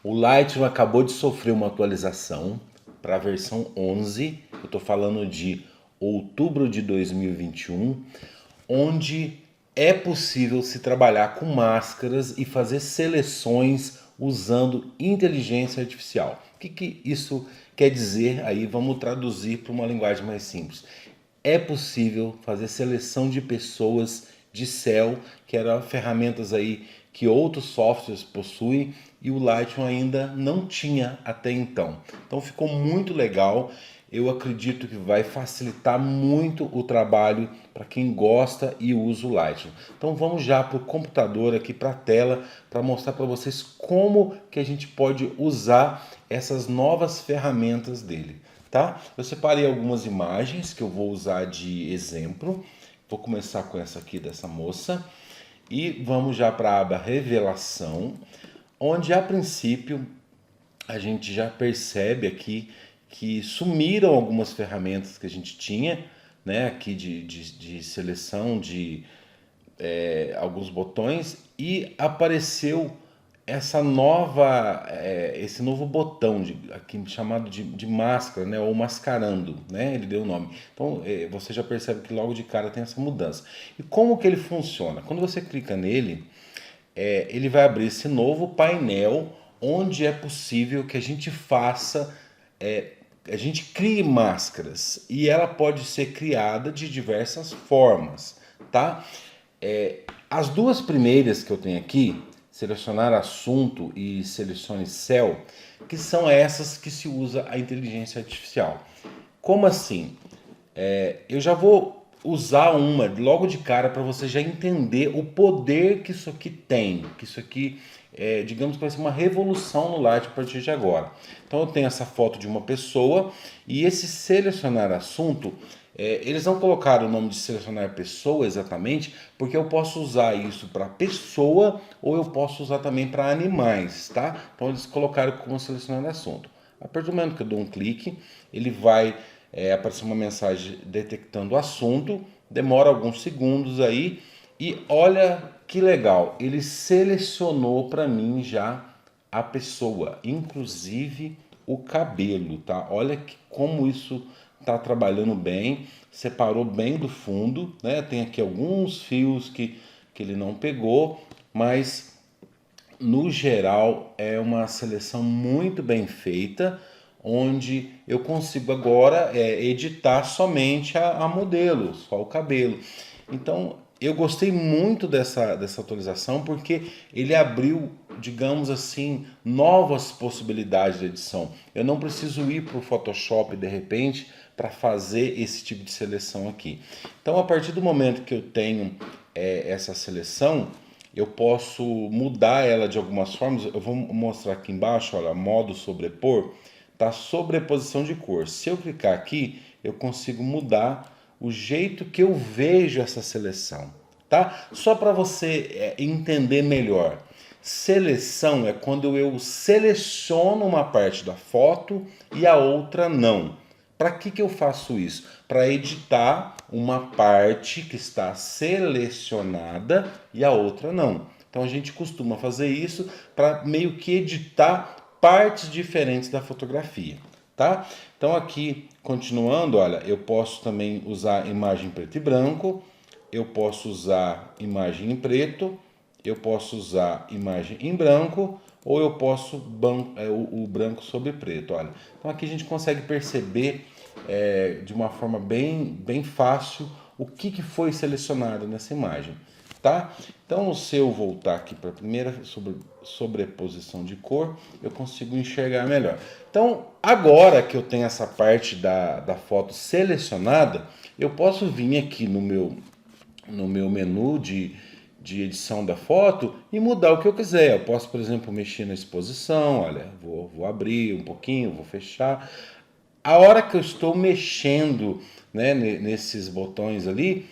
O Lightroom acabou de sofrer uma atualização para a versão 11, eu estou falando de outubro de 2021, onde é possível se trabalhar com máscaras e fazer seleções usando inteligência artificial. O que isso quer dizer? Aí vamos traduzir para uma linguagem mais simples. É possível fazer seleção de pessoas de céu, que eram ferramentas aí que outros softwares possuem e o Lightroom ainda não tinha até então. Então ficou muito legal. Eu acredito que vai facilitar muito o trabalho para quem gosta e usa o Lightroom. Então vamos já para o computador aqui, para a tela, para mostrar para vocês como que a gente pode usar essas novas ferramentas dele, tá? Eu separei algumas imagens que eu vou usar de exemplo. Vou começar com essa aqui dessa moça e vamos já para a aba revelação, onde a princípio a gente já percebe aqui que sumiram algumas ferramentas que a gente tinha, né, aqui de seleção de alguns botões e apareceu essa nova, esse novo botão aqui chamado de máscara, né, ou mascarando, né, ele deu o nome. Então você já percebe que logo de cara tem essa mudança. E como que ele funciona? Quando você clica nele, ele vai abrir esse novo painel onde é possível que a gente faça, a gente crie máscaras e ela pode ser criada de diversas formas, tá? As duas primeiras que eu tenho aqui, selecionar assunto e selecione céu, que são essas que se usa a inteligência artificial. Como assim? Eu já vou usar uma logo de cara para você já entender o poder que isso aqui tem, que isso aqui digamos que vai ser uma revolução no Light a partir de agora. Então eu tenho essa foto de uma pessoa e esse selecionar assunto, eles não colocaram o nome de selecionar pessoa exatamente, porque eu posso usar isso para pessoa ou eu posso usar também para animais, tá? Então eles colocaram como selecionar assunto. A partir do momento que eu dou um clique, ele vai aparecer uma mensagem detectando o assunto, demora alguns segundos aí e olha que legal, ele selecionou para mim já a pessoa, inclusive o cabelo, tá? Olha como isso tá trabalhando bem, separou bem do fundo, né? Tem aqui alguns fios que ele não pegou, mas no geral é uma seleção muito bem feita, onde eu consigo agora editar somente a modelo, só o cabelo. Então eu gostei muito dessa atualização porque ele abriu, digamos assim, novas possibilidades de edição. Eu não preciso ir para o Photoshop de repente para fazer esse tipo de seleção aqui. Então a partir do momento que eu tenho essa seleção, eu posso mudar ela de algumas formas. Eu vou mostrar aqui embaixo, olha, modo sobrepor, tá sobreposição de cor. Se eu clicar aqui, eu consigo mudar o jeito que eu vejo essa seleção, tá? Só para você entender melhor. Seleção é quando eu seleciono uma parte da foto e a outra não. Para que eu faço isso? Para editar uma parte que está selecionada e a outra não. Então a gente costuma fazer isso para meio que editar partes diferentes da fotografia, tá? Então aqui, continuando, olha, eu posso também usar imagem preto e branco, eu posso usar imagem em preto, eu posso usar imagem em branco ou eu posso o branco sobre preto, olha. Então aqui a gente consegue perceber de uma forma bem fácil o que foi selecionado nessa imagem, tá? Então se eu voltar aqui para a primeira sobreposição de cor, eu consigo enxergar melhor. Então agora que eu tenho essa parte da foto selecionada, eu posso vir aqui no meu menu de edição da foto e mudar o que eu quiser. Eu posso, por exemplo, mexer na exposição, olha, vou abrir um pouquinho, vou fechar. A hora que eu estou mexendo, né, nesses botões ali,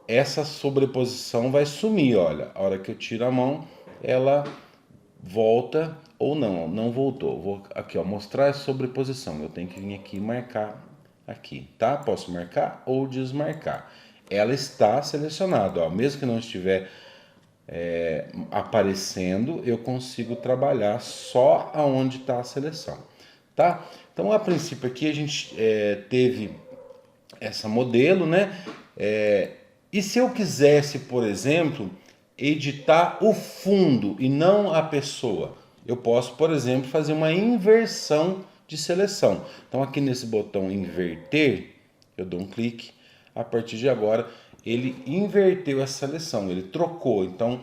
essa sobreposição vai sumir, olha. A hora que eu tiro a mão, ela volta ou não voltou. Vou aqui, ó, mostrar a sobreposição. Eu tenho que vir aqui e marcar aqui, tá? Posso marcar ou desmarcar. Ela está selecionada, ó, mesmo que não estiver aparecendo, eu consigo trabalhar só aonde está a seleção, tá? Então, a princípio aqui a gente teve essa modelo, né? E se eu quisesse, por exemplo, editar o fundo e não a pessoa, eu posso, por exemplo, fazer uma inversão de seleção. Então, aqui nesse botão inverter, eu dou um clique. A partir de agora, ele inverteu essa seleção, ele trocou. Então,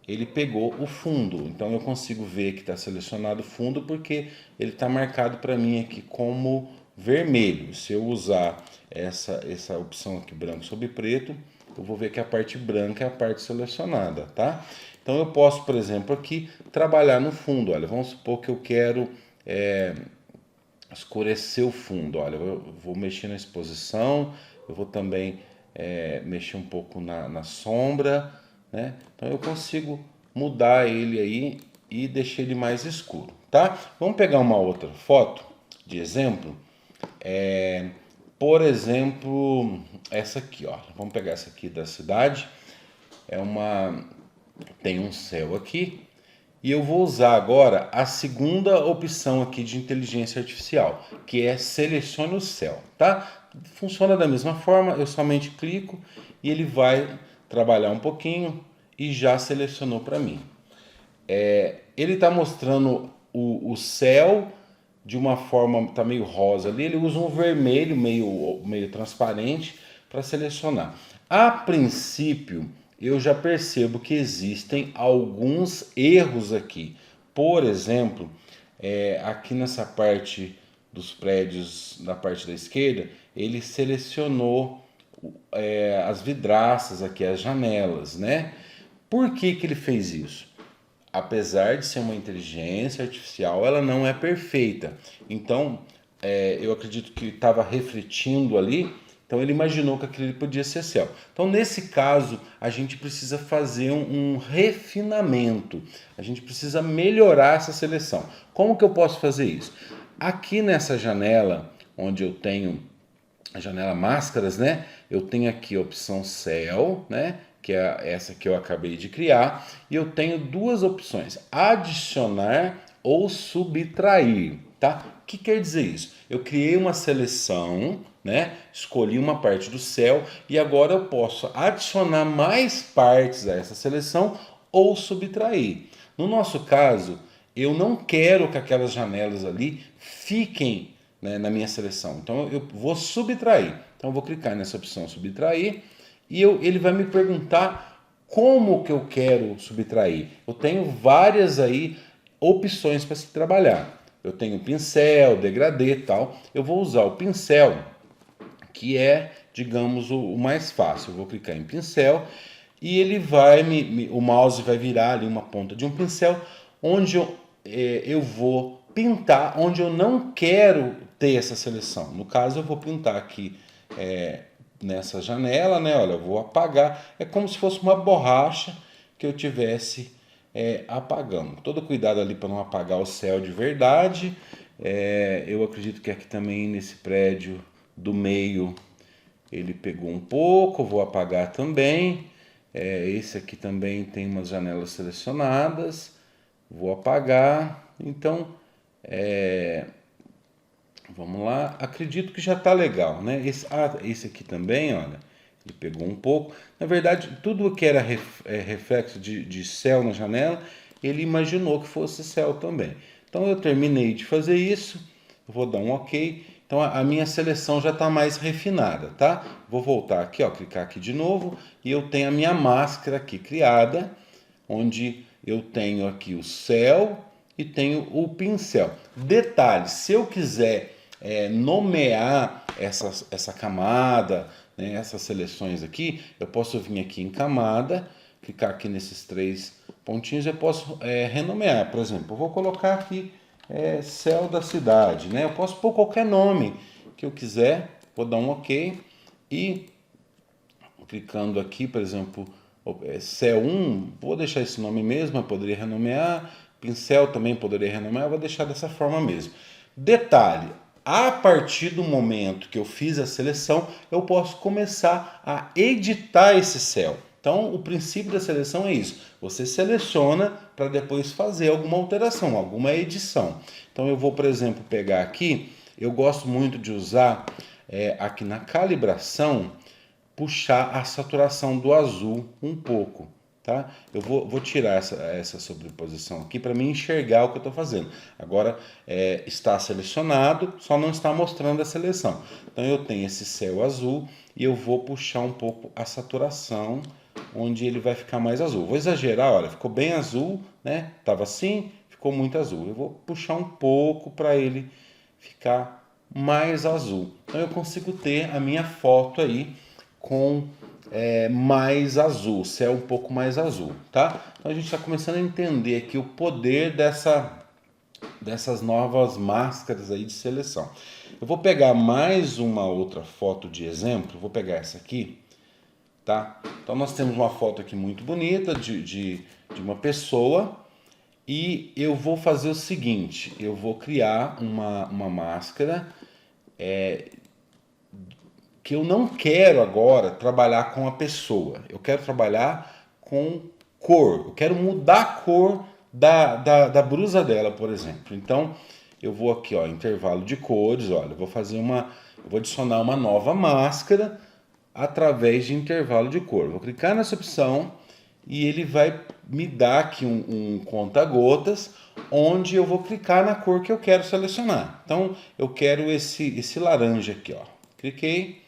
ele pegou o fundo. Então, eu consigo ver que está selecionado o fundo porque ele está marcado para mim aqui como vermelho. Se eu usar essa opção aqui, branco sobre preto, eu vou ver que a parte branca é a parte selecionada, tá? Então, eu posso, por exemplo, aqui trabalhar no fundo. Olha, vamos supor que eu quero escurecer o fundo. Olha, eu vou mexer na exposição, eu vou também mexer um pouco na sombra, né? Então eu consigo mudar ele aí e deixar ele mais escuro, tá? Vamos pegar uma outra foto de exemplo. Por exemplo, essa aqui, ó. Vamos pegar essa aqui da cidade. Tem um céu aqui. E eu vou usar agora a segunda opção aqui de inteligência artificial, que é selecione o céu, tá? Funciona da mesma forma, eu somente clico e ele vai trabalhar um pouquinho e já selecionou para mim. Ele está mostrando o céu de uma forma, tá meio rosa ali, ele usa um vermelho meio transparente para selecionar. A princípio, eu já percebo que existem alguns erros aqui. Por exemplo, aqui nessa parte dos prédios, na parte da esquerda, ele selecionou as vidraças aqui, as janelas, né? Por que que ele fez isso? Apesar de ser uma inteligência artificial, ela não é perfeita. Então, eu acredito que estava refletindo ali, então ele imaginou que aquilo podia ser céu. Então, nesse caso, a gente precisa fazer um refinamento, a gente precisa melhorar essa seleção. Como que eu posso fazer isso? Aqui nessa janela, onde eu tenho a janela máscaras, né? Eu tenho aqui a opção céu, né? Que é essa que eu acabei de criar, e eu tenho duas opções: adicionar ou subtrair, tá? O que quer dizer isso? Eu criei uma seleção, né? Escolhi uma parte do céu e agora eu posso adicionar mais partes a essa seleção ou subtrair. No nosso caso, eu não quero que aquelas janelas ali fiquem, né, na minha seleção. Então eu vou subtrair. Então eu vou clicar nessa opção subtrair e ele vai me perguntar como que eu quero subtrair. Eu tenho várias aí opções para se trabalhar. Eu tenho pincel, degradê e tal. Eu vou usar o pincel, que é, digamos, o mais fácil. Eu vou clicar em pincel e ele vai o mouse vai virar ali uma ponta de um pincel onde eu vou pintar onde eu não quero ter essa seleção. No caso, eu vou pintar aqui nessa janela, né? Olha, eu vou apagar. É como se fosse uma borracha que eu tivesse apagando. Todo cuidado ali para não apagar o céu de verdade. Eu acredito que aqui também nesse prédio do meio ele pegou um pouco, vou apagar também. Esse aqui também tem umas janelas selecionadas, vou apagar. Então, vamos lá, acredito que já está legal, né? Esse aqui também, olha, ele pegou um pouco. Na verdade, tudo que era reflexo de céu na janela, ele imaginou que fosse céu também. Então eu terminei de fazer isso, vou dar um OK. Então a minha seleção já está mais refinada, tá? Vou voltar aqui, ó, clicar aqui de novo e eu tenho a minha máscara aqui criada, onde eu tenho aqui o céu e tenho o pincel. Detalhe, se eu quiser nomear essa camada, né, essas seleções aqui, eu posso vir aqui em camada, clicar aqui nesses três pontinhos, eu posso renomear. Por exemplo, eu vou colocar aqui céu da cidade, né? Eu posso pôr qualquer nome que eu quiser, vou dar um OK e clicando aqui, por exemplo, céu 1, vou deixar esse nome mesmo, eu poderia renomear, pincel também poderia renomear, vou deixar dessa forma mesmo. Detalhe, a partir do momento que eu fiz a seleção, eu posso começar a editar esse céu. Então, o princípio da seleção é isso. Você seleciona para depois fazer alguma alteração, alguma edição. Então, eu vou, por exemplo, pegar aqui, eu gosto muito de usar aqui na calibração, puxar a saturação do azul um pouco, tá? Eu vou tirar essa sobreposição aqui para mim enxergar o que eu estou fazendo. Agora está selecionado, só não está mostrando a seleção. Então eu tenho esse céu azul e eu vou puxar um pouco a saturação, onde ele vai ficar mais azul. Vou exagerar, olha, ficou bem azul, né? Tava assim, ficou muito azul. Eu vou puxar um pouco para ele ficar mais azul. Então eu consigo ter a minha foto aí com mais azul, céu um pouco mais azul, tá? Então a gente está começando a entender aqui o poder dessas novas máscaras aí de seleção. Eu vou pegar mais uma outra foto de exemplo, vou pegar essa aqui, tá? Então nós temos uma foto aqui muito bonita de uma pessoa e eu vou fazer o seguinte, eu vou criar uma máscara que eu não quero agora trabalhar com a pessoa, eu quero trabalhar com cor, eu quero mudar a cor da blusa dela, por exemplo. Então eu vou aqui, ó, intervalo de cores, olha, eu vou adicionar uma nova máscara através de intervalo de cor. Vou clicar nessa opção e ele vai me dar aqui um conta-gotas, onde eu vou clicar na cor que eu quero selecionar. Então eu quero esse laranja aqui, ó. Cliquei,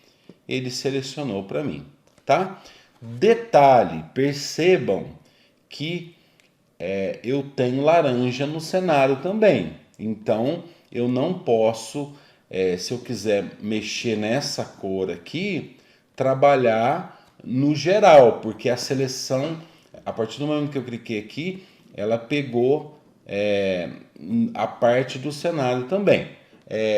ele selecionou para mim, tá? Detalhe, percebam que eu tenho laranja no cenário também. Então eu não posso, se eu quiser mexer nessa cor aqui, trabalhar no geral, porque a seleção, a partir do momento que eu cliquei aqui, ela pegou a parte do cenário também.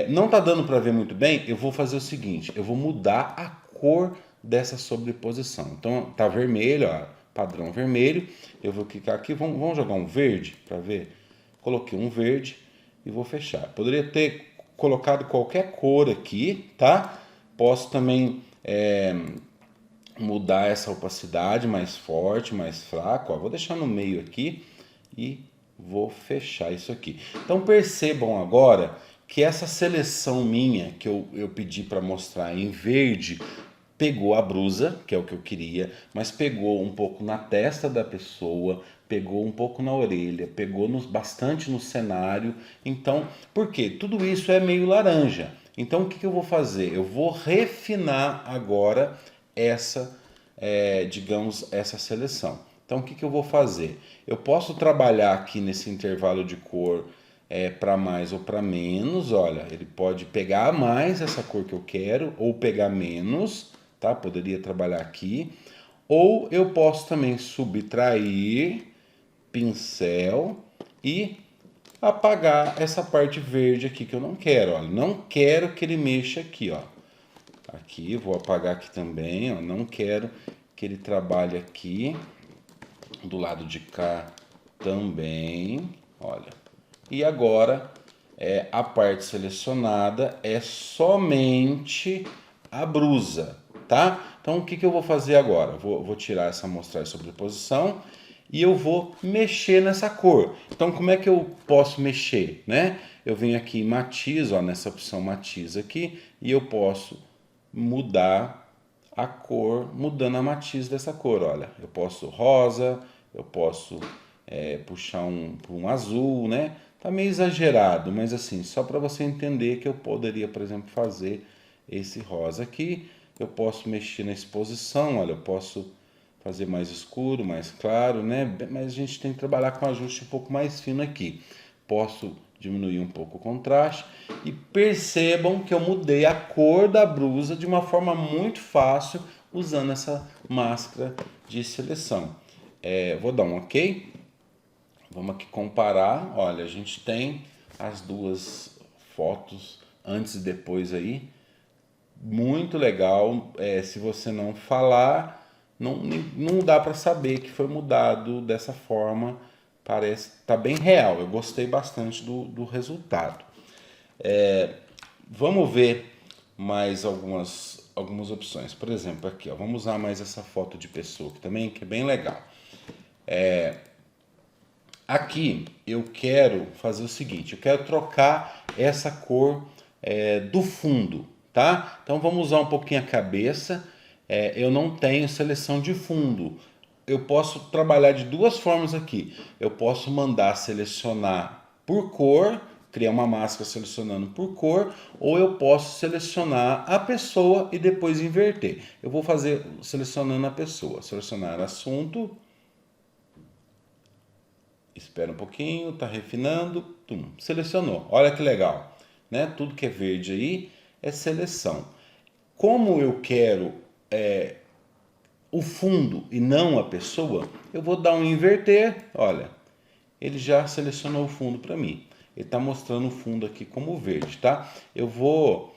Não está dando para ver muito bem, eu vou fazer o seguinte, eu vou mudar a cor dessa sobreposição. Então tá vermelho, ó, padrão vermelho, eu vou clicar aqui, vamos jogar um verde para ver. Coloquei um verde e vou fechar. Poderia ter colocado qualquer cor aqui, tá? Posso também mudar essa opacidade mais forte, mais fraco, ó. Vou deixar no meio aqui e vou fechar isso aqui. Então percebam agora que essa seleção minha que eu pedi para mostrar em verde pegou a blusa, que é o que eu queria, mas pegou um pouco na testa da pessoa, pegou um pouco na orelha, pegou bastante no cenário. Então, por quê? Tudo isso é meio laranja. Então, o que eu vou fazer? Eu vou refinar agora digamos, essa seleção. Então, o que eu vou fazer? Eu posso trabalhar aqui nesse intervalo de cor para mais ou para menos. Olha, ele pode pegar mais essa cor que eu quero ou pegar menos, tá? Poderia trabalhar aqui. Ou eu posso também subtrair, pincel e apagar essa parte verde aqui que eu não quero. Olha, não quero que ele mexa aqui, ó. Aqui, vou apagar aqui também, ó. Não quero que ele trabalhe aqui. Do lado de cá também, olha. E agora, a parte selecionada é somente a blusa, tá? Então, o que eu vou fazer agora? Vou tirar essa amostragem de sobreposição e eu vou mexer nessa cor. Então, como é que eu posso mexer, né? Eu venho aqui em matiz, ó, nessa opção matiz aqui, e eu posso mudar a cor, mudando a matiz dessa cor, olha. Eu posso rosa, eu posso puxar um azul, né? Tá meio exagerado, mas assim, só para você entender que eu poderia, por exemplo, fazer esse rosa aqui. Eu posso mexer na exposição, olha, eu posso fazer mais escuro, mais claro, né? Mas a gente tem que trabalhar com ajuste um pouco mais fino aqui. Posso diminuir um pouco o contraste e percebam que eu mudei a cor da blusa de uma forma muito fácil usando essa máscara de seleção. Vou dar um ok. Vamos aqui comparar. Olha, a gente tem as duas fotos antes e depois aí. Muito legal. Se você não falar, não dá para saber que foi mudado dessa forma. Parece tá bem real. Eu gostei bastante do resultado. Vamos ver mais algumas algumas opções. Por exemplo, aqui, ó, vamos usar mais essa foto de pessoa aqui também, que é bem legal. Aqui eu quero fazer o seguinte, eu quero trocar essa cor do fundo, tá? Então vamos usar um pouquinho a cabeça. Eu não tenho seleção de fundo. Eu posso trabalhar de duas formas aqui. Eu posso mandar selecionar por cor, criar uma máscara selecionando por cor, ou eu posso selecionar a pessoa e depois inverter. Eu vou fazer selecionando a pessoa. Selecionar assunto. Espera um pouquinho, tá refinando, selecionou. Olha que legal, né? Tudo que é verde aí é seleção. Como eu quero o fundo e não a pessoa, eu vou dar um inverter. Olha, ele já selecionou o fundo para mim. Ele está mostrando o fundo aqui como verde, tá? Eu vou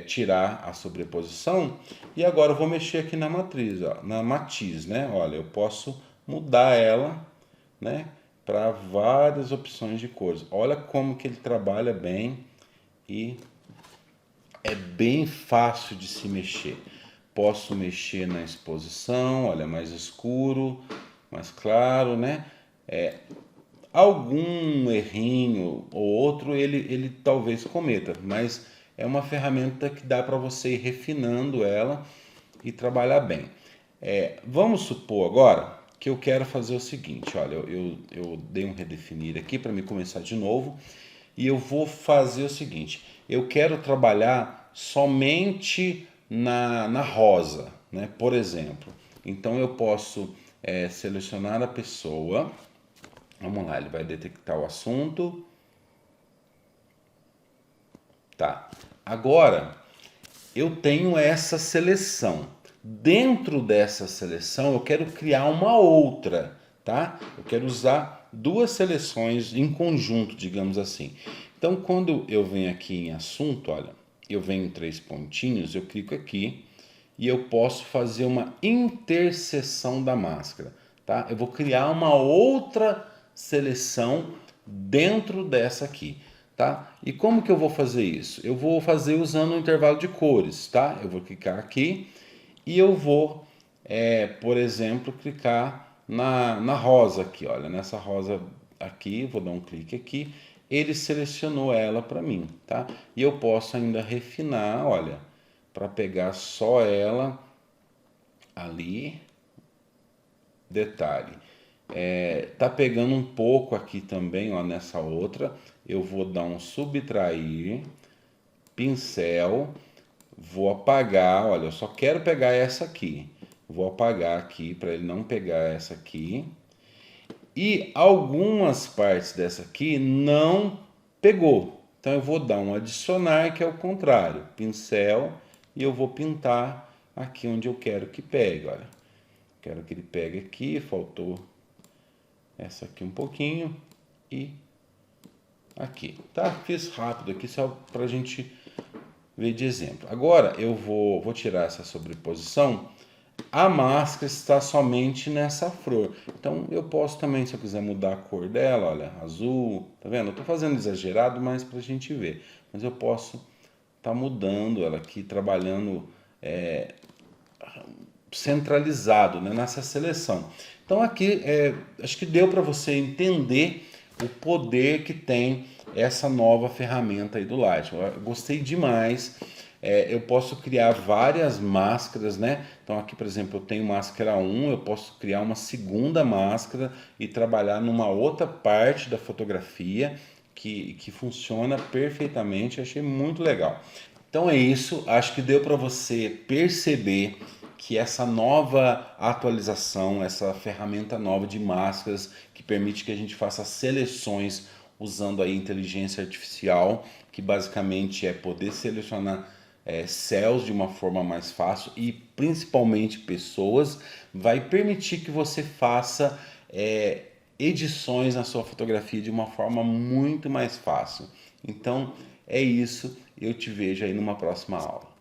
tirar a sobreposição e agora eu vou mexer aqui na matriz, ó, na matiz, né? Olha, eu posso mudar ela, né, para várias opções de cores. Olha como que ele trabalha bem e é bem fácil de se mexer. Posso mexer na exposição, olha, mais escuro, mais claro, né? Algum errinho ou outro ele talvez cometa, mas é uma ferramenta que dá para você ir refinando ela e trabalhar bem. Vamos supor agora que eu quero fazer o seguinte, olha, eu dei um redefinir aqui para me começar de novo e eu vou fazer o seguinte, eu quero trabalhar somente na rosa, né? Por exemplo, então eu posso selecionar a pessoa, vamos lá, ele vai detectar o assunto, tá, agora eu tenho essa seleção. Dentro dessa seleção, eu quero criar uma outra, tá? Eu quero usar duas seleções em conjunto, digamos assim. Então, quando eu venho aqui em assunto, olha, eu venho em três pontinhos, eu clico aqui e eu posso fazer uma interseção da máscara, tá? Eu vou criar uma outra seleção dentro dessa aqui, tá? E como que eu vou fazer isso? Eu vou fazer usando o intervalo de cores, tá? Eu vou clicar aqui e eu vou, por exemplo, clicar na rosa aqui, olha, nessa rosa aqui, vou dar um clique aqui, ele selecionou ela para mim, tá? E eu posso ainda refinar, olha, para pegar só ela ali, detalhe. Tá pegando um pouco aqui também, ó, nessa outra, eu vou dar um subtrair, pincel, vou apagar, olha, eu só quero pegar essa aqui. Vou apagar aqui para ele não pegar essa aqui. E algumas partes dessa aqui não pegou. Então eu vou dar um adicionar, que é o contrário. Pincel, e eu vou pintar aqui onde eu quero que pegue, olha. Quero que ele pegue aqui, faltou essa aqui um pouquinho e aqui, tá? Fiz rápido aqui só pra gente ver de exemplo. Agora eu vou tirar essa sobreposição. A máscara está somente nessa flor. Então eu posso também, se eu quiser mudar a cor dela, olha, azul, tá vendo? Eu tô fazendo exagerado, mas pra gente ver. Mas eu posso tá mudando ela aqui, trabalhando centralizado, né, nessa seleção. Então aqui acho que deu para você entender o poder que tem essa nova ferramenta aí do Lightroom. Eu gostei demais. Eu posso criar várias máscaras, né? Então aqui, por exemplo, eu tenho máscara 1, eu posso criar uma segunda máscara e trabalhar numa outra parte da fotografia que funciona perfeitamente. Eu achei muito legal. Então é isso, acho que deu para você perceber que essa nova atualização, essa ferramenta nova de máscaras que permite que a gente faça seleções usando a inteligência artificial, que basicamente é poder selecionar céus de uma forma mais fácil e principalmente pessoas, vai permitir que você faça edições na sua fotografia de uma forma muito mais fácil. Então é isso, eu te vejo aí numa próxima aula.